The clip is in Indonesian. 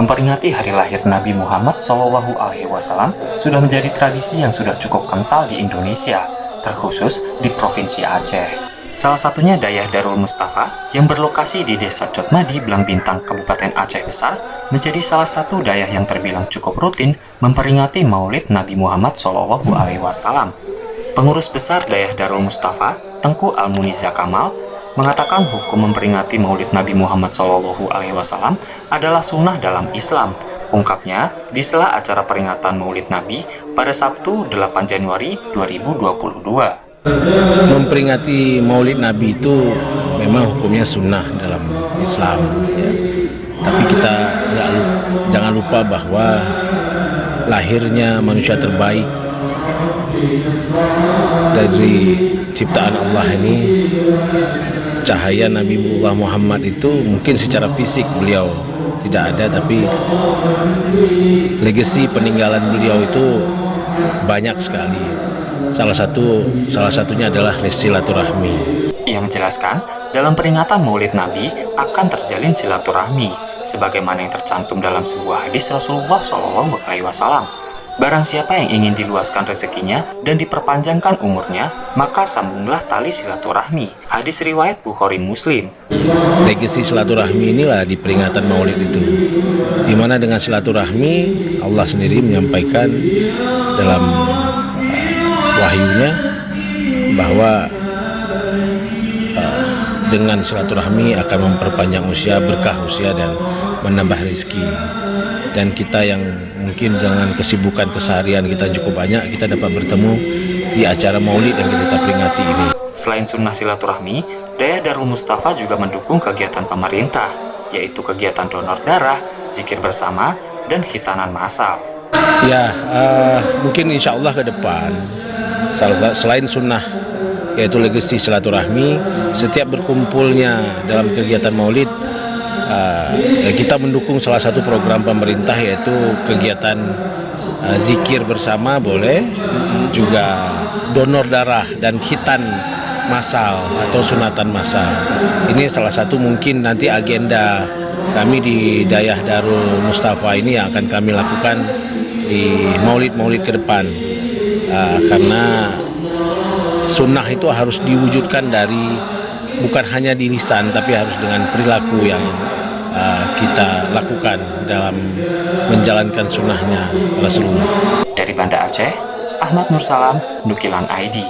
Memperingati hari lahir Nabi Muhammad SAW sudah menjadi tradisi yang sudah cukup kental di Indonesia, terkhusus di Provinsi Aceh. Salah satunya Dayah Darul Mustafa yang berlokasi di Desa Cotmadi, Belang Bintang, Kabupaten Aceh Besar, menjadi salah satu dayah yang terbilang cukup rutin memperingati Maulid Nabi Muhammad SAW. Pengurus besar Dayah Darul Mustafa, Tengku Al-Muniza Kamal, mengatakan hukum memperingati Maulid Nabi Muhammad SAW adalah sunnah dalam Islam. Ungkapnya di sela acara peringatan Maulid Nabi pada Sabtu 8 Januari 2022. Memperingati Maulid Nabi itu memang hukumnya sunnah dalam Islam, ya. Tapi kita jangan lupa bahwa lahirnya manusia terbaik dari ciptaan Allah ini, cahaya Nabi Muhammad itu mungkin secara fisik beliau tidak ada, tapi legasi peninggalan beliau itu banyak sekali. Salah satunya adalah silaturahmi. Ia menjelaskan, dalam peringatan Maulid Nabi akan terjalin silaturahmi, sebagaimana yang tercantum dalam sebuah hadis Rasulullah SAW. Barang siapa yang ingin diluaskan rezekinya dan diperpanjangkan umurnya, maka sambunglah tali silaturahmi. Hadis riwayat Bukhari Muslim. Legasi silaturahmi inilah di peringatan Maulid itu, di mana dengan silaturahmi Allah sendiri menyampaikan dalam wahyunya bahwa dengan silaturahmi akan memperpanjang usia, berkah usia, dan menambah rezeki. Dan kita yang mungkin dengan kesibukan keseharian kita cukup banyak, kita dapat bertemu di acara Maulid yang kita peringati ini. Selain sunnah silaturahmi, Dayah Darul Mustafa juga mendukung kegiatan pemerintah, yaitu kegiatan donor darah, zikir bersama, dan khitanan massal. Ya, mungkin insya Allah ke depan, selain sunnah yaitu legasi silaturahmi, setiap berkumpulnya dalam kegiatan Maulid, kita mendukung salah satu program pemerintah, yaitu kegiatan zikir bersama boleh, juga donor darah dan khitan massal atau sunatan massal. Ini salah satu mungkin nanti agenda kami di Dayah Darul Mustafa ini yang akan kami lakukan di Maulid-Maulid ke depan, karena sunnah itu harus diwujudkan dari bukan hanya di lisan, tapi harus dengan perilaku yang kita lakukan dalam menjalankan sunnahnya Rasulullah. Dari Banda Aceh, Ahmad Nursalam, Nukilan ID.